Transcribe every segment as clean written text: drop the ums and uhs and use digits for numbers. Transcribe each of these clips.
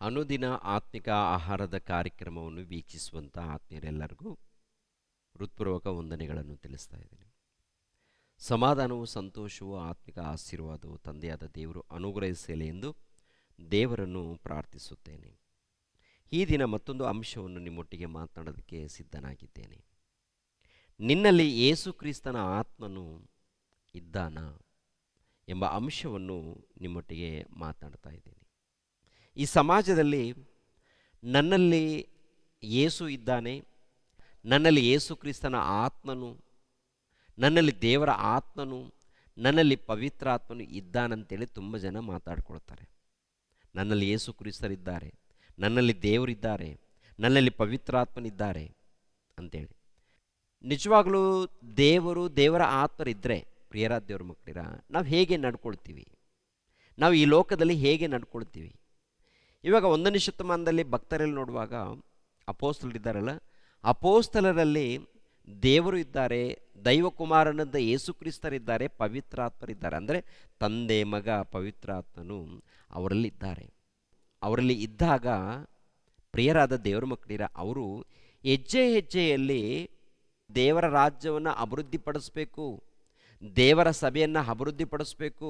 ಅನುದಿನ ಆತ್ಮಿಕ ಆಹಾರದ ಕಾರ್ಯಕ್ರಮವನ್ನು ವೀಕ್ಷಿಸುವಂಥ ಆತ್ಮೀಯರೆಲ್ಲರಿಗೂ ಹೃತ್ಪೂರ್ವಕ ವಂದನೆಗಳನ್ನು ತಿಳಿಸ್ತಾ ಇದ್ದೀನಿ. ಸಮಾಧಾನವು, ಸಂತೋಷವು, ಆತ್ಮಿಕ ಆಶೀರ್ವಾದವು ತಂದೆಯಾದ ದೇವರು ಅನುಗ್ರಹಿಸಲಿ ಎಂದು ದೇವರನ್ನು ಪ್ರಾರ್ಥಿಸುತ್ತೇನೆ. ಈ ದಿನ ಮತ್ತೊಂದು ಅಂಶವನ್ನು ನಿಮ್ಮೊಟ್ಟಿಗೆ ಮಾತನಾಡೋದಕ್ಕೆ ಸಿದ್ಧನಾಗಿದ್ದೇನೆ. ನಿನ್ನಲ್ಲಿ ಯೇಸು ಕ್ರಿಸ್ತನ ಆತ್ಮನು ಇದ್ದಾನ ಎಂಬ ಅಂಶವನ್ನು ನಿಮ್ಮೊಟ್ಟಿಗೆ ಮಾತನಾಡ್ತಾ ಇದ್ದೇನೆ. ಈ ಸಮಾಜದಲ್ಲಿ ನನ್ನಲ್ಲಿ ಯೇಸು ಇದ್ದಾನೆ, ನನ್ನಲ್ಲಿ ಯೇಸು ಕ್ರಿಸ್ತನ ಆತ್ಮನು, ನನ್ನಲ್ಲಿ ದೇವರ ಆತ್ಮನು, ನನ್ನಲ್ಲಿ ಪವಿತ್ರ ಆತ್ಮನು ಇದ್ದಾನಂತೇಳಿ ತುಂಬ ಜನ ಮಾತಾಡ್ಕೊಳ್ತಾರೆ. ನನ್ನಲ್ಲಿ ಯೇಸು ಕ್ರಿಸ್ತರಿದ್ದಾರೆ, ನನ್ನಲ್ಲಿ ದೇವರಿದ್ದಾರೆ, ನನ್ನಲ್ಲಿ ಪವಿತ್ರಾತ್ಮನಿದ್ದಾರೆ ಅಂತೇಳಿ. ನಿಜವಾಗಲೂ ದೇವರ ಆತ್ಮರಿದ್ದರೆ ಪ್ರಿಯರಾದ ದೇವ್ರ ಮಕ್ಕಳಿರ, ನಾವು ಹೇಗೆ ನಡ್ಕೊಳ್ತೀವಿ? ನಾವು ಈ ಲೋಕದಲ್ಲಿ ಹೇಗೆ ನಡ್ಕೊಳ್ತೀವಿ? ಇವಾಗ 1ನೇ ಶತಮಾನದಲ್ಲಿ ಭಕ್ತರಲ್ಲಿ ನೋಡುವಾಗ ಅಪೋಸ್ತಲರಿದ್ದಾರಲ್ಲ, ಅಪೋಸ್ತಲರಲ್ಲಿ ದೇವರು ಇದ್ದಾರೆ, ದೈವಕುಮಾರನಾದ ಯೇಸು ಕ್ರಿಸ್ತರಿದ್ದಾರೆ, ಪವಿತ್ರಾತ್ಮರಿದ್ದಾರೆ. ಅಂದರೆ ತಂದೆ, ಮಗ, ಪವಿತ್ರಾತ್ಮನು ಅವರಲ್ಲಿದ್ದಾರೆ. ಅವರಲ್ಲಿ ಇದ್ದಾಗ ಪ್ರಿಯರಾದ ದೇವರ ಮಕ್ಕಳಿರ, ಅವರು ಹೆಜ್ಜೆ ಹೆಜ್ಜೆಯಲ್ಲಿ ದೇವರ ರಾಜ್ಯವನ್ನು ಅಭಿವೃದ್ಧಿಪಡಿಸಬೇಕು, ದೇವರ ಸಭೆಯನ್ನು ಅಭಿವೃದ್ಧಿಪಡಿಸಬೇಕು,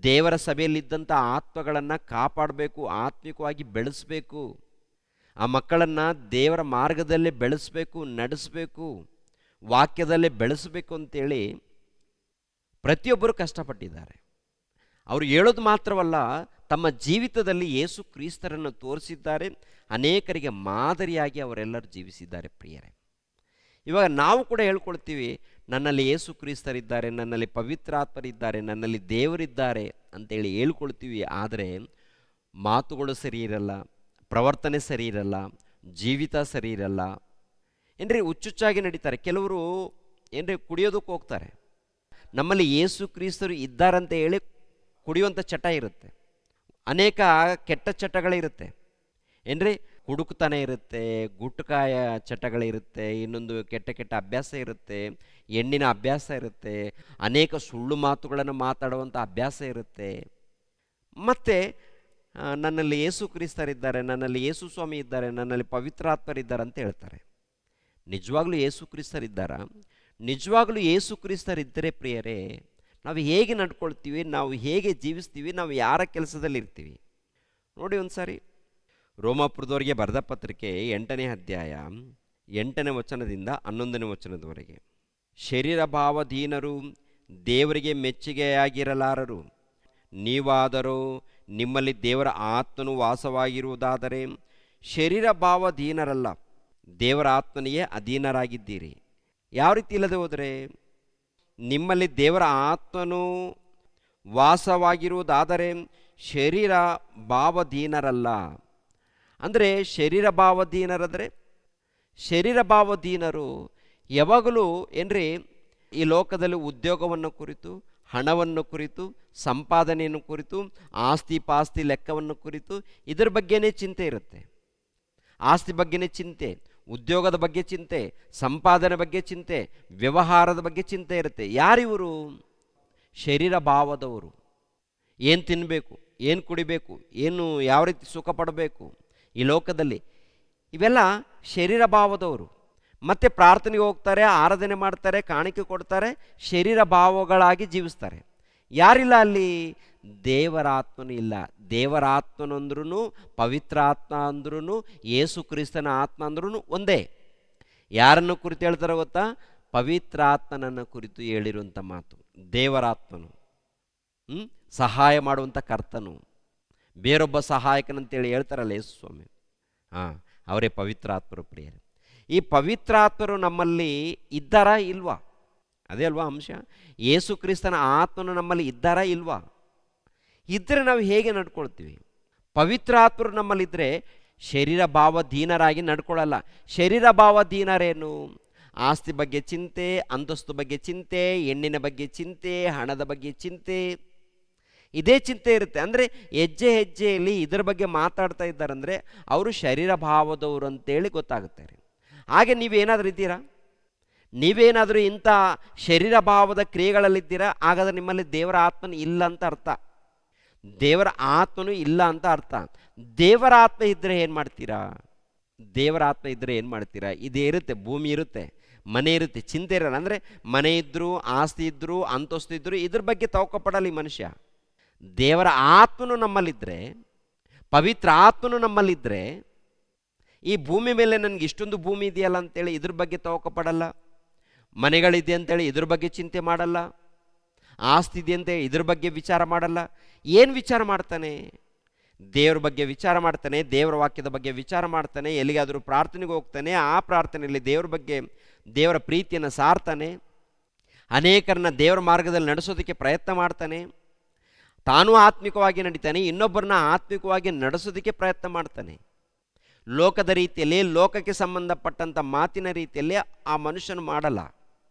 ದೇವರ ಸಭೆಯಲ್ಲಿದ್ದಂಥ ಆತ್ಮಗಳನ್ನು ಕಾಪಾಡಬೇಕು, ಆತ್ಮಿಕವಾಗಿ ಬೆಳೆಸಬೇಕು, ಆ ಮಕ್ಕಳನ್ನು ದೇವರ ಮಾರ್ಗದಲ್ಲೇ ಬೆಳೆಸಬೇಕು, ನಡೆಸಬೇಕು, ವಾಕ್ಯದಲ್ಲೇ ಬೆಳೆಸಬೇಕು ಅಂತೇಳಿ ಪ್ರತಿಯೊಬ್ಬರು ಕಷ್ಟಪಟ್ಟಿದ್ದಾರೆ. ಅವರು ಹೇಳೋದು ಮಾತ್ರವಲ್ಲ, ತಮ್ಮ ಜೀವಿತದಲ್ಲಿ ಯೇಸು ಕ್ರಿಸ್ತರನ್ನು ತೋರಿಸಿದ್ದಾರೆ, ಅನೇಕರಿಗೆ ಮಾದರಿಯಾಗಿ ಅವರೆಲ್ಲರೂ ಜೀವಿಸಿದ್ದಾರೆ. ಪ್ರಿಯರೇ, ಇವಾಗ ನಾವು ಕೂಡ ಹೇಳ್ಕೊಳ್ತೀವಿ, ನನ್ನಲ್ಲಿ ಯೇಸು ಕ್ರಿಸ್ತರಿದ್ದಾರೆ, ನನ್ನಲ್ಲಿ ಪವಿತ್ರಾತ್ಮರಿದ್ದಾರೆ, ನನ್ನಲ್ಲಿ ದೇವರಿದ್ದಾರೆ ಅಂತೇಳಿ ಹೇಳ್ಕೊಳ್ತೀವಿ. ಆದರೆ ಮಾತುಗಳು ಸರಿ ಇರಲ್ಲ, ಪ್ರವರ್ತನೆ ಸರಿ ಇರಲ್ಲ, ಜೀವಿತ ಸರಿ ಇರಲ್ಲ. ಏನ್ರಿ ಹುಚ್ಚುಚ್ಚಾಗಿ ನಡೀತಾರೆ. ಕೆಲವರು ಏನ್ರಿ ಕುಡಿಯೋದಕ್ಕೆ ಹೋಗ್ತಾರೆ. ನಮ್ಮಲ್ಲಿ ಯೇಸು ಕ್ರಿಸ್ತರು ಇದ್ದಾರಂತ ಹೇಳಿ ಕುಡಿಯುವಂಥ ಚಟ ಇರುತ್ತೆ, ಅನೇಕ ಕೆಟ್ಟ ಚಟಗಳಿರುತ್ತೆ. ಏನ್ರಿ ಹುಡುಕ್ತಾನೆ ಇರುತ್ತೆ, ಗುಟ್ಕಾಯ ಚಟಗಳಿರುತ್ತೆ, ಇನ್ನೊಂದು ಕೆಟ್ಟ ಕೆಟ್ಟ ಅಭ್ಯಾಸ ಇರುತ್ತೆ, ಹೆಣ್ಣಿನ ಅಭ್ಯಾಸ ಇರುತ್ತೆ, ಅನೇಕ ಸುಳ್ಳು ಮಾತುಗಳನ್ನು ಮಾತಾಡುವಂಥ ಅಭ್ಯಾಸ ಇರುತ್ತೆ. ಮತ್ತು ನನ್ನಲ್ಲಿ ಯೇಸು ಕ್ರಿಸ್ತರಿದ್ದಾರೆ, ನನ್ನಲ್ಲಿ ಯೇಸು ಸ್ವಾಮಿ ಇದ್ದಾರೆ, ನನ್ನಲ್ಲಿ ಪವಿತ್ರಾತ್ಮರಿದ್ದಾರೆ ಅಂತ ಹೇಳ್ತಾರೆ. ನಿಜವಾಗ್ಲೂ ಯೇಸು ಕ್ರಿಸ್ತರಿದ್ದಾರಾ? ನಿಜವಾಗ್ಲೂ ಯೇಸು ಕ್ರಿಸ್ತರಿದ್ದರೆ ಪ್ರಿಯರೇ, ನಾವು ಹೇಗೆ ನಡ್ಕೊಳ್ತೀವಿ, ನಾವು ಹೇಗೆ ಜೀವಿಸ್ತೀವಿ, ನಾವು ಯಾರ ಕೆಲಸದಲ್ಲಿ ಇರ್ತೀವಿ? ನೋಡಿ ಒಂದು ಸಾರಿ ರೋಮಾಪುರದವರಿಗೆ ಬರೆದ ಪತ್ರಿಕೆ 8ನೇ ಅಧ್ಯಾಯ 8ನೇ ವಚನದಿಂದ 11ನೇ ವಚನದವರೆಗೆ. ಶರೀರ ಭಾವಧೀನರು ದೇವರಿಗೆ ಮೆಚ್ಚುಗೆಯಾಗಿರಲಾರರು, ನೀವಾದರೂ ನಿಮ್ಮಲ್ಲಿ ದೇವರ ಆತ್ಮನು ವಾಸವಾಗಿರುವುದಾದರೆ ಶರೀರ ಭಾವಧೀನರಲ್ಲ, ದೇವರ ಆತ್ಮನಿಗೆ ಅಧೀನರಾಗಿದ್ದೀರಿ. ಯಾವ ರೀತಿ ಇಲ್ಲದೆ ಹೋದರೆ, ನಿಮ್ಮಲ್ಲಿ ದೇವರ ಆತ್ಮನು ವಾಸವಾಗಿರುವುದಾದರೆ ಶರೀರ ಭಾವಧೀನರಲ್ಲ. ಅಂದರೆ ಶರೀರ ಭಾವಧೀನರಾದರೆ, ಶರೀರ ಭಾವಧೀನರು ಯಾವಾಗಲೂ ಏನ್ರಿ ಈ ಲೋಕದಲ್ಲಿ ಉದ್ಯೋಗವನ್ನು ಕುರಿತು, ಹಣವನ್ನು ಕುರಿತು, ಸಂಪಾದನೆಯನ್ನು ಕುರಿತು, ಆಸ್ತಿ ಪಾಸ್ತಿ ಲೆಕ್ಕವನ್ನು ಕುರಿತು ಇದರ ಬಗ್ಗೆನೇ ಚಿಂತೆ ಇರುತ್ತೆ. ಆಸ್ತಿ ಬಗ್ಗೆನೇ ಚಿಂತೆ, ಉದ್ಯೋಗದ ಬಗ್ಗೆ ಚಿಂತೆ, ಸಂಪಾದನೆ ಬಗ್ಗೆ ಚಿಂತೆ, ವ್ಯವಹಾರದ ಬಗ್ಗೆ ಚಿಂತೆ ಇರುತ್ತೆ. ಯಾರಿವರು? ಶರೀರ ಭಾವದವರು. ಏನು ತಿನ್ನಬೇಕು, ಏನು ಕುಡಿಬೇಕು, ಏನು ಯಾವ ರೀತಿ ಸುಖ ಪಡಬೇಕು ಈ ಲೋಕದಲ್ಲಿ, ಇವೆಲ್ಲ ಶರೀರ ಭಾವದವರು. ಮತ್ತು ಪ್ರಾರ್ಥನೆಗೆ ಹೋಗ್ತಾರೆ, ಆರಾಧನೆ ಮಾಡ್ತಾರೆ, ಕಾಣಿಕೆ ಕೊಡ್ತಾರೆ, ಶರೀರ ಭಾವಗಳಾಗಿ ಜೀವಿಸ್ತಾರೆ. ಯಾರಿಲ್ಲ ಅಲ್ಲಿ? ದೇವರ ಆತ್ಮನೂ ಇಲ್ಲ. ದೇವರ ಆತ್ಮನು ಅಂದ್ರೂ, ಪವಿತ್ರ ಆತ್ಮ ಅಂದ್ರೂ, ಯೇಸು ಕ್ರಿಸ್ತನ ಆತ್ಮ ಅಂದ್ರೂ ಒಂದೇ. ಯಾರನ್ನು ಕುರಿತು ಹೇಳ್ತಾರೆ ಗೊತ್ತಾ? ಪವಿತ್ರ ಆತ್ಮನನ್ನು ಕುರಿತು ಹೇಳಿರುವಂಥ ಮಾತು. ದೇವರಾತ್ಮನು ಸಹಾಯ ಮಾಡುವಂಥ ಕರ್ತನು, ಬೇರೊಬ್ಬ ಸಹಾಯಕನಂತೇಳಿ ಹೇಳ್ತಾರಲ್ಲ ಯೇಸು ಸ್ವಾಮಿ, ಅವರೇ ಪವಿತ್ರಾತ್ಮರು. ಪ್ರಿಯರೇ, ಈ ಪವಿತ್ರಾತ್ಮರು ನಮ್ಮಲ್ಲಿ ಇದ್ದಾರಾ ಇಲ್ವಾ? ಅದೇ ಅಲ್ವಾ ಅಂಶ. ಯೇಸು ಕ್ರಿಸ್ತನ ಆತ್ಮನು ನಮ್ಮಲ್ಲಿ ಇದ್ದಾರಾ ಇಲ್ವಾ? ಇದ್ದರೆ ನಾವು ಹೇಗೆ ನಡ್ಕೊಳ್ತೀವಿ? ಪವಿತ್ರಾತ್ಮರು ನಮ್ಮಲ್ಲಿದ್ದರೆ ಶರೀರ ಭಾವಧೀನರಾಗಿ ನಡ್ಕೊಳ್ಳಲ್ಲ. ಶರೀರ ಭಾವಧೀನರೇನು? ಆಸ್ತಿ ಬಗ್ಗೆ ಚಿಂತೆ, ಅಂತಸ್ತು ಬಗ್ಗೆ ಚಿಂತೆ, ಹೆಣ್ಣಿನ ಬಗ್ಗೆ ಚಿಂತೆ, ಹಣದ ಬಗ್ಗೆ ಚಿಂತೆ, ಇದೇ ಚಿಂತೆ ಇರುತ್ತೆ. ಅಂದರೆ ಹೆಜ್ಜೆ ಹೆಜ್ಜೆಯಲ್ಲಿ ಇದರ ಬಗ್ಗೆ ಮಾತಾಡ್ತಾ ಇದ್ದಾರಂದರೆ ಅವರು ಶರೀರ ಭಾವದವರು ಅಂತೇಳಿ ಗೊತ್ತಾಗುತ್ತೆ. ಹಾಗೆ ನೀವೇನಾದರೂ ಇದ್ದೀರಾ? ನೀವೇನಾದರೂ ಇಂಥ ಶರೀರ ಭಾವದ ಕ್ರಿಯೆಗಳಲ್ಲಿದ್ದೀರಾ? ಹಾಗಾದರೆ ನಿಮ್ಮಲ್ಲಿ ದೇವರ ಆತ್ಮನ ಇಲ್ಲ ಅಂತ ಅರ್ಥ. ದೇವರ ಆತ್ಮನೂ ಇಲ್ಲ ಅಂತ ಅರ್ಥ. ದೇವರ ಆತ್ಮ ಇದ್ದರೆ ಏನು ಮಾಡ್ತೀರಾ? ದೇವರ ಆತ್ಮ ಇದ್ದರೆ ಏನು ಮಾಡ್ತೀರಾ? ಇದೇ ಇರುತ್ತೆ, ಭೂಮಿ ಇರುತ್ತೆ, ಮನೆ ಇರುತ್ತೆ, ಚಿಂತೆ ಇರಲ್ಲ. ಅಂದರೆ ಮನೆ ಇದ್ದರೂ, ಆಸ್ತಿ ಇದ್ದರೂ, ಅಂತಸ್ತು ಇದ್ದರೂ ಇದ್ರ ಬಗ್ಗೆ ತವಕಪಡಲ್ಲ ಈ ಮನುಷ್ಯ. ದೇವರ ಆತ್ಮನು ನಮ್ಮಲ್ಲಿದ್ದರೆ, ಪವಿತ್ರ ಆತ್ಮನು ನಮ್ಮಲ್ಲಿದ್ದರೆ, ಈ ಭೂಮಿ ಮೇಲೆ ನನಗೆ ಇಷ್ಟೊಂದು ಭೂಮಿ ಇದೆಯಲ್ಲ ಅಂತೇಳಿ ಇದ್ರ ಬಗ್ಗೆ ತವಕಪಡಲ್ಲ, ಮನೆಗಳಿದೆ ಅಂತೇಳಿ ಇದ್ರ ಬಗ್ಗೆ ಚಿಂತೆ ಮಾಡಲ್ಲ, ಆಸ್ತಿ ಇದೆ ಅಂತೇಳಿ ಇದ್ರ ಬಗ್ಗೆ ವಿಚಾರ ಮಾಡಲ್ಲ. ಏನು ವಿಚಾರ ಮಾಡ್ತಾನೆ? ದೇವ್ರ ಬಗ್ಗೆ ವಿಚಾರ ಮಾಡ್ತಾನೆ, ದೇವರ ವಾಕ್ಯದ ಬಗ್ಗೆ ವಿಚಾರ ಮಾಡ್ತಾನೆ, ಎಲ್ಲಿಗಾದರೂ ಪ್ರಾರ್ಥನೆಗೆ ಹೋಗ್ತಾನೆ, ಆ ಪ್ರಾರ್ಥನೆಯಲ್ಲಿ ದೇವ್ರ ಬಗ್ಗೆ, ದೇವರ ಪ್ರೀತಿಯನ್ನು ಸಾರ್ತಾನೆ, ಅನೇಕರನ್ನ ದೇವರ ಮಾರ್ಗದಲ್ಲಿ ನಡೆಸೋದಕ್ಕೆ ಪ್ರಯತ್ನ ಮಾಡ್ತಾನೆ, ತಾನೂ ಆತ್ಮಿಕವಾಗಿ ನಡೀತಾನೆ, ಇನ್ನೊಬ್ಬರನ್ನ ಆತ್ಮಿಕವಾಗಿ ನಡೆಸೋದಕ್ಕೆ ಪ್ರಯತ್ನ ಮಾಡ್ತಾನೆ. ಲೋಕದ ರೀತಿಯಲ್ಲಿ, ಲೋಕಕ್ಕೆ ಸಂಬಂಧಪಟ್ಟಂಥ ಮಾತಿನ ರೀತಿಯಲ್ಲಿ ಆ ಮನುಷ್ಯನು ಮಾಡಲ್ಲ.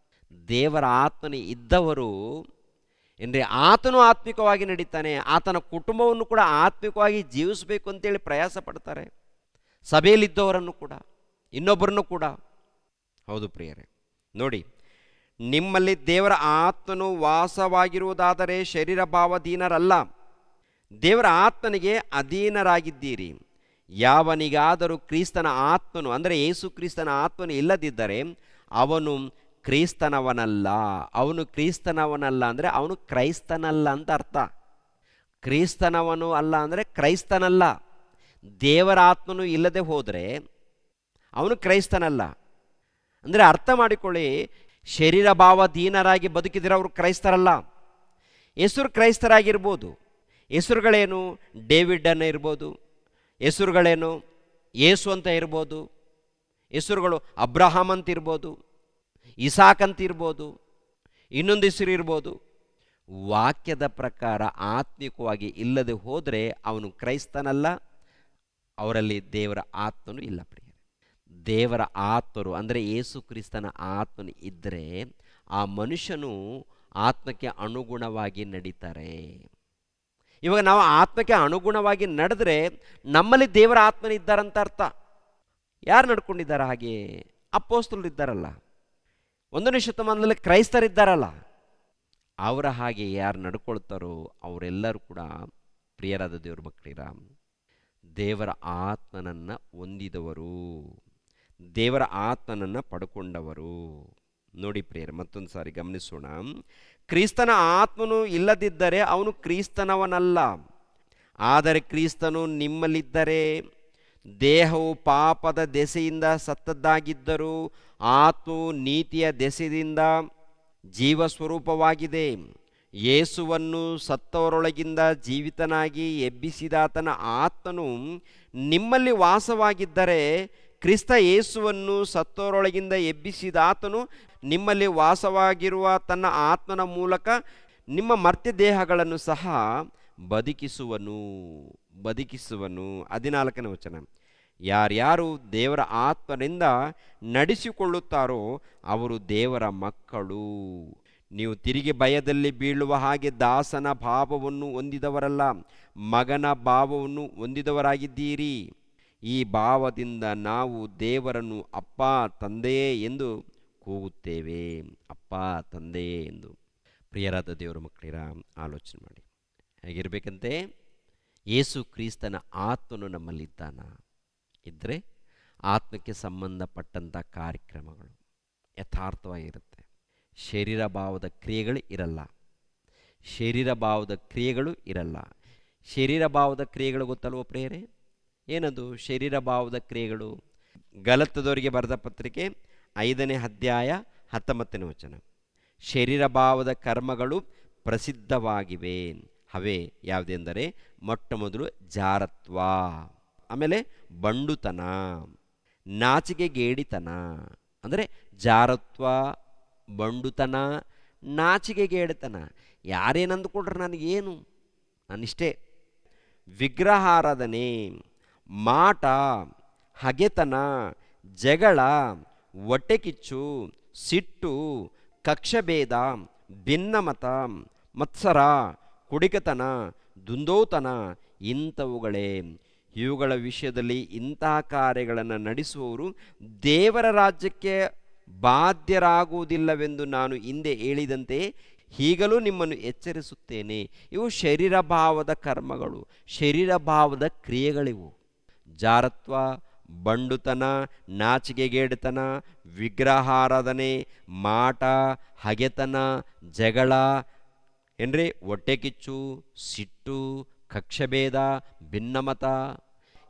ದೇವರ ಆತ್ಮನೇ ಇದ್ದವರು ಏನ್ರಿ, ಆತನು ಆತ್ಮಿಕವಾಗಿ ನಡೀತಾನೆ, ಆತನ ಕುಟುಂಬವನ್ನು ಕೂಡ ಆತ್ಮಿಕವಾಗಿ ಜೀವಿಸಬೇಕು ಅಂತೇಳಿ ಪ್ರಯಾಸ ಪಡ್ತಾರೆ, ಸಭೆಯಲ್ಲಿದ್ದವರನ್ನು ಕೂಡ, ಇನ್ನೊಬ್ಬರನ್ನು ಕೂಡ. ಹೌದು ಪ್ರಿಯರೇ, ನೋಡಿ, ನಿಮ್ಮಲ್ಲಿ ದೇವರ ಆತ್ಮನು ವಾಸವಾಗಿರುವುದಾದರೆ ಶರೀರ ಭಾವಾಧೀನರಲ್ಲ, ದೇವರ ಆತ್ಮನಿಗೆ ಅಧೀನರಾಗಿದ್ದೀರಿ. ಯಾವನಿಗಾದರೂ ಕ್ರಿಸ್ತನ ಆತ್ಮನು, ಅಂದರೆ ಯೇಸು ಕ್ರಿಸ್ತನ ಆತ್ಮನು ಇಲ್ಲದಿದ್ದರೆ ಅವನು ಕ್ರಿಸ್ತನವನಲ್ಲ. ಅವನು ಕ್ರಿಸ್ತನವನಲ್ಲ ಅಂದರೆ ಅವನು ಕ್ರೈಸ್ತನಲ್ಲ ಅಂತ ಅರ್ಥ. ಕ್ರಿಸ್ತನವನು ಅಲ್ಲ ಅಂದರೆ ಕ್ರೈಸ್ತನಲ್ಲ. ದೇವರ ಆತ್ಮನು ಇಲ್ಲದೆ ಹೋದರೆ ಅವನು ಕ್ರೈಸ್ತನಲ್ಲ. ಅಂದರೆ ಅರ್ಥ ಮಾಡಿಕೊಳ್ಳಿ, ಶರೀರ ಭಾವಾಧೀನರಾಗಿ ಬದುಕಿದರೆ ಅವರು ಕ್ರೈಸ್ತರಲ್ಲ. ಹೆಸರು ಕ್ರೈಸ್ತರಾಗಿರ್ಬೋದು, ಹೆಸರುಗಳೇನು? ಡೇವಿಡ್ ಅನ್ನ ಇರ್ಬೋದು, ಹೆಸರುಗಳೇನು? ಯೇಸು ಅಂತ ಇರ್ಬೋದು, ಹೆಸರುಗಳು ಅಬ್ರಹಾಮ್ ಅಂತ ಇರ್ಬೋದು, ಇಸಾಕ್ ಅಂತ ಇರ್ಬೋದು, ಇನ್ನೊಂದು ಹೆಸರು ಇರ್ಬೋದು. ವಾಕ್ಯದ ಪ್ರಕಾರ ಆತ್ಮಿಕವಾಗಿ ಇಲ್ಲದೆ ಹೋದರೆ ಅವನು ಕ್ರೈಸ್ತನಲ್ಲ, ಅವರಲ್ಲಿ ದೇವರ ಆತ್ಮನು ಇಲ್ಲ. ಪ್ರಿಯರೇ, ದೇವರ ಆತ್ಮರು ಅಂದರೆ ಯೇಸು ಕ್ರಿಸ್ತನ ಆತ್ಮನು ಇದ್ದರೆ ಆ ಮನುಷ್ಯನು ಆತ್ಮಕ್ಕೆ ಅನುಗುಣವಾಗಿ ನಡೀತಾರೆ. ಇವಾಗ ನಾವು ಆತ್ಮಕ್ಕೆ ಅನುಗುಣವಾಗಿ ನಡೆದ್ರೆ ನಮ್ಮಲ್ಲಿ ದೇವರ ಆತ್ಮನಿದ್ದಾರಂತ ಅರ್ಥ. ಯಾರು ನಡ್ಕೊಂಡಿದ್ದಾರೆ ಹಾಗೆ? ಅಪೊಸ್ತಲರು ಇದ್ದಾರಲ್ಲ, 1ನೇ ಶತಮಾನದಲ್ಲಿ ಕ್ರೈಸ್ತರಿದ್ದಾರಲ್ಲ, ಅವರ ಹಾಗೆ ಯಾರು ನಡ್ಕೊಳ್ತಾರೋ ಅವರೆಲ್ಲರೂ ಕೂಡ ಪ್ರಿಯರಾದ ದೇವರ ಮಕ್ಕಳಿರ, ದೇವರ ಆತ್ಮನನ್ನು ಹೊಂದಿದವರು, ದೇವರ ಆತ್ಮನನ್ನು ಪಡ್ಕೊಂಡವರು. ನೋಡಿ ಪ್ರಿಯರೇ, ಮತ್ತೊಂದು ಸಾರಿ ಗಮನಿಸೋಣ. ಕ್ರಿಸ್ತನ ಆತ್ಮನು ಇಲ್ಲದಿದ್ದರೆ ಅವನು ಕ್ರಿಸ್ತನವನಲ್ಲ. ಆದರೆ ಕ್ರಿಸ್ತನು ನಿಮ್ಮಲ್ಲಿದ್ದರೆ ದೇಹವು ಪಾಪದ ದೆಸೆಯಿಂದ ಸತ್ತದ್ದಾಗಿದ್ದರೂ ಆತ್ಮವು ನೀತಿಯ ದೆಸೆಯಿಂದ ಜೀವಸ್ವರೂಪವಾಗಿದೆ. ಯೇಸುವನ್ನು ಸತ್ತವರೊಳಗಿಂದ ಜೀವಿತನಾಗಿ ಎಬ್ಬಿಸಿದಾತನ ಆತ್ಮನು ನಿಮ್ಮಲ್ಲಿ ವಾಸವಾಗಿದ್ದರೆ, ಕ್ರಿಸ್ತ ಯೇಸುವನ್ನು ಸತ್ತವರೊಳಗಿಂದ ಎಬ್ಬಿಸಿದಾತನು ನಿಮ್ಮಲ್ಲಿ ವಾಸವಾಗಿರುವ ತನ್ನ ಆತ್ಮನ ಮೂಲಕ ನಿಮ್ಮ ಮರ್ತ್ಯ ದೇಹಗಳನ್ನು ಸಹ ಬದುಕಿಸುವನು. 14ನೇ ವಚನ. ಯಾರ್ಯಾರು ದೇವರ ಆತ್ಮನಿಂದ ನಡೆಸಿಕೊಳ್ಳುತ್ತಾರೋ ಅವರು ದೇವರ ಮಕ್ಕಳು. ನೀವು ತಿರುಗಿ ಭಯದಲ್ಲಿ ಬೀಳುವ ಹಾಗೆ ದಾಸನ ಭಾವವನ್ನು ಹೊಂದಿದವರಲ್ಲ, ಮಗನ ಭಾವವನ್ನು ಹೊಂದಿದವರಾಗಿದ್ದೀರಿ. ಈ ಭಾವದಿಂದ ನಾವು ದೇವರನ್ನು ಅಪ್ಪ ತಂದೆಯೇ ಎಂದು ಕೂಗುತ್ತೇವೆ. ಅಪ್ಪ ತಂದೆಯೇ ಎಂದು. ಪ್ರಿಯರಾದ ದೇವರ ಮಕ್ಕಳಿರ, ಆಲೋಚನೆ ಮಾಡಿ. ಹೇಗಿರಬೇಕಂತೆ? ಯೇಸು ಕ್ರಿಸ್ತನ ಆತ್ಮನು ನಮ್ಮಲ್ಲಿದ್ದಾನ ಇದ್ದರೆ ಆತ್ಮಕ್ಕೆ ಸಂಬಂಧಪಟ್ಟಂಥ ಕಾರ್ಯಕ್ರಮಗಳು ಯಥಾರ್ಥವಾಗಿರುತ್ತೆ. ಶರೀರ ಭಾವದ ಕ್ರಿಯೆಗಳು ಇರಲ್ಲ. ಶರೀರ ಭಾವದ ಕ್ರಿಯೆಗಳು ಇರಲ್ಲ. ಶರೀರ ಭಾವದ ಕ್ರಿಯೆಗಳು ಗೊತ್ತಲ್ವ ಪ್ರಿಯರೇ? ಏನದು ಶರೀರ ಭಾವದ ಕ್ರಿಯೆಗಳು? ಗಲತ್ಯದವರಿಗೆ ಬರೆದ ಪತ್ರಿಕೆ 5ನೇ ಅಧ್ಯಾಯ 19ನೇ ವಚನ. ಶರೀರ ಭಾವದ ಕರ್ಮಗಳು ಪ್ರಸಿದ್ಧವಾಗಿವೆ. ಅವೇ ಯಾವುದೆಂದರೆ, ಮೊಟ್ಟ ಮೊದಲು ಜಾರತ್ವ, ಆಮೇಲೆ ಬಂಡುತನ, ನಾಚಿಕೆಗೇಡಿತನ. ಅಂದರೆ ಜಾರತ್ವ, ಬಂಡುತನ, ನಾಚಿಕೆಗೇಡಿತನ. ಯಾರೇನಂದುಕೊಂಡ್ರೆ ನನಗೇನು, ನಾನಿಷ್ಟೇ. ವಿಗ್ರಹಾರಾಧನೆ, ಮಾಟ, ಹಗೆತನ, ಜಗಳ, ಹೊಟ್ಟೆಕಿಚ್ಚು, ಸಿಟ್ಟು, ಕಕ್ಷಭೇದ, ಭಿನ್ನಮತ, ಮತ್ಸರ, ಕುಡಿಕತನ, ದುಂದೋತನ ಇಂಥವುಗಳೇ. ಇವುಗಳ ವಿಷಯದಲ್ಲಿ ಇಂತಹ ಕಾರ್ಯಗಳನ್ನು ನಡೆಸುವವರು ದೇವರ ರಾಜ್ಯಕ್ಕೆ ಬಾಧ್ಯರಾಗುವುದಿಲ್ಲವೆಂದು ನಾನು ಹಿಂದೆ ಹೇಳಿದಂತೆ ಈಗಲೂ ನಿಮ್ಮನ್ನು ಎಚ್ಚರಿಸುತ್ತೇನೆ. ಇವು ಶರೀರ ಭಾವದ ಕರ್ಮಗಳು, ಶರೀರ ಭಾವದ ಕ್ರಿಯೆಗಳಿವು. ಜಾರತ್ವ, ಬಂಡುತನ, ನಾಚಿಕೆಗೇಡುತನ, ವಿಗ್ರಹಾರಾಧನೆ, ಮಾಟ, ಹಗೆತನ, ಜಗಳ, ಏನ್ರಿ ಹೊಟ್ಟೆ ಕಿಚ್ಚು, ಸಿಟ್ಟು, ಕಕ್ಷಭೇದ, ಭಿನ್ನಮತ,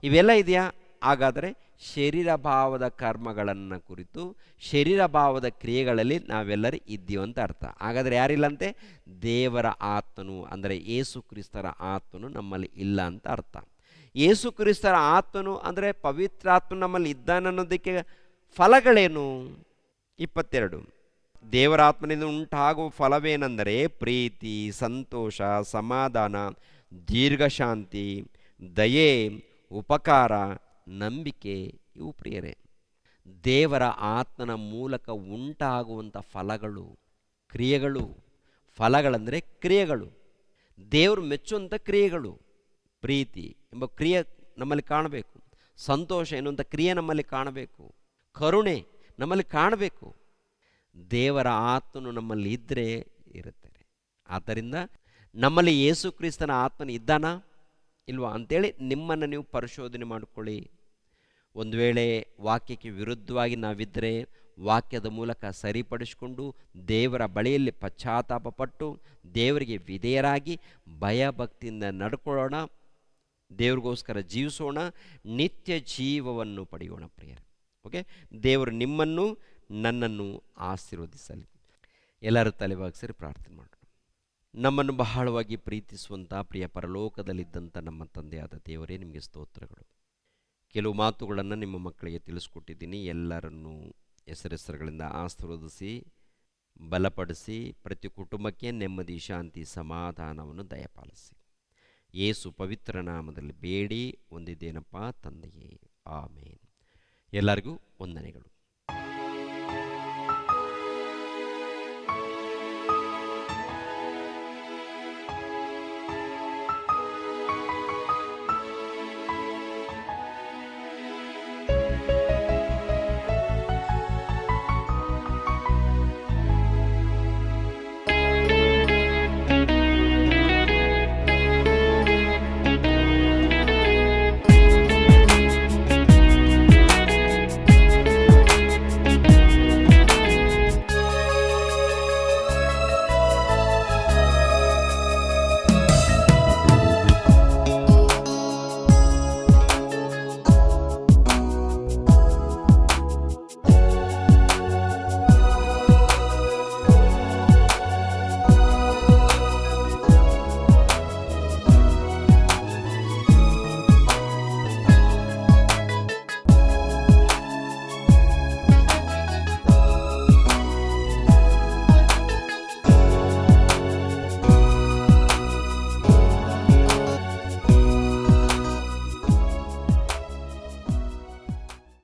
ಇವೆಲ್ಲ ಇದೆಯಾ? ಹಾಗಾದರೆ ಶರೀರ ಭಾವದ ಕರ್ಮಗಳನ್ನು ಕುರಿತು, ಶರೀರ ಭಾವದ ಕ್ರಿಯೆಗಳಲ್ಲಿ ನಾವೆಲ್ಲರೂ ಇದ್ದೀವಿ ಅಂತ ಅರ್ಥ. ಹಾಗಾದರೆ ಯಾರಿಲ್ಲಂತೆ? ದೇವರ ಆತ್ಮನು ಅಂದರೆ ಯೇಸು ಕ್ರಿಸ್ತರ ಆತ್ಮನು ನಮ್ಮಲ್ಲಿ ಇಲ್ಲ ಅಂತ ಅರ್ಥ. ಯೇಸು ಕ್ರಿಸ್ತರ ಆತ್ಮನು ಅಂದರೆ ಪವಿತ್ರಾತ್ಮ ನಮ್ಮಲ್ಲಿ ಇದ್ದಾನನ್ನೋದಕ್ಕೆ ಫಲಗಳೇನು? 22, ದೇವರ ಆತ್ಮನಿಂದ ಉಂಟಾಗುವ ಫಲವೇನೆಂದರೆ ಪ್ರೀತಿ, ಸಂತೋಷ, ಸಮಾಧಾನ, ದೀರ್ಘಶಾಂತಿ, ದಯೆ, ಉಪಕಾರ, ನಂಬಿಕೆ. ಇವು ಪ್ರಿಯರೇ ದೇವರ ಆತ್ಮನ ಮೂಲಕ ಉಂಟಾಗುವಂಥ ಫಲಗಳು, ಕ್ರಿಯೆಗಳು. ಫಲಗಳಂದರೆ ಕ್ರಿಯೆಗಳು, ದೇವರು ಮೆಚ್ಚುವಂಥ ಕ್ರಿಯೆಗಳು. ಪ್ರೀತಿ ಎಂಬ ಕ್ರಿಯೆ ನಮ್ಮಲ್ಲಿ ಕಾಣಬೇಕು, ಸಂತೋಷ ಎನ್ನುವಂಥ ಕ್ರಿಯೆ ನಮ್ಮಲ್ಲಿ ಕಾಣಬೇಕು, ಕರುಣೆ ನಮ್ಮಲ್ಲಿ ಕಾಣಬೇಕು. ದೇವರ ಆತ್ಮನು ನಮ್ಮಲ್ಲಿ ಇದ್ದರೆ ಇರುತ್ತದೆ. ಆದ್ದರಿಂದ ನಮ್ಮಲ್ಲಿ ಯೇಸು ಕ್ರಿಸ್ತನ ಆತ್ಮನ ಇದ್ದಾನಾ ಇಲ್ವಾ ಅಂತೇಳಿ ನಿಮ್ಮನ್ನು ನೀವು ಪರಿಶೋಧನೆ ಮಾಡಿಕೊಳ್ಳಿ. ಒಂದು ವೇಳೆ ವಾಕ್ಯಕ್ಕೆ ವಿರುದ್ಧವಾಗಿ ನಾವಿದ್ದರೆ ವಾಕ್ಯದ ಮೂಲಕ ಸರಿಪಡಿಸಿಕೊಂಡು ದೇವರ ಬಳಿಯಲ್ಲಿ ಪಶ್ಚಾತ್ತಾಪ ಪಟ್ಟು ದೇವರಿಗೆ ವಿಧೇಯರಾಗಿ ಭಯಭಕ್ತಿಯಿಂದ ನಡ್ಕೊಳ್ಳೋಣ, ದೇವ್ರಿಗೋಸ್ಕರ ಜೀವಿಸೋಣ, ನಿತ್ಯ ಜೀವವನ್ನು ಪಡೆಯೋಣ ಪ್ರಿಯರೇ. ಓಕೆ, ದೇವರು ನಿಮ್ಮನ್ನು ನನ್ನನ್ನು ಆಶೀರ್ವದಿಸಲಿ. ಎಲ್ಲರೂ ತಲೆಬಾಗಿಸಿ ಪ್ರಾರ್ಥನೆ ಮಾಡೋಣ. ನಮ್ಮನ್ನು ಬಹಳವಾಗಿ ಪ್ರೀತಿಸುವಂಥ ಪ್ರಿಯ ಪರಲೋಕದಲ್ಲಿದ್ದಂಥ ನಮ್ಮ ತಂದೆಯಾದ ದೇವರೇ, ನಿಮಗೆ ಸ್ತೋತ್ರಗಳು. ಕೆಲವು ಮಾತುಗಳನ್ನು ನಿಮ್ಮ ಮಕ್ಕಳಿಗೆ ತಿಳಿಸ್ಕೊಟ್ಟಿದ್ದೀನಿ. ಎಲ್ಲರನ್ನೂ ಹೆಸರುಗಳಿಂದ ಆಶೀರ್ವದಿಸಿ ಬಲಪಡಿಸಿ ಪ್ರತಿ ಕುಟುಂಬಕ್ಕೆ ನೆಮ್ಮದಿ, ಶಾಂತಿ, ಸಮಾಧಾನವನ್ನು ದಯಪಾಲಿಸಿ. ಯೇಸು ಪವಿತ್ರ ನಾಮದಲ್ಲಿ ಬೇಡಿ ಹೊಂದಿದ್ದೇನಪ್ಪ ತಂದೆಯೇ, ಆಮೇನ್. ಎಲ್ಲರಿಗೂ ವಂದನೆಗಳು.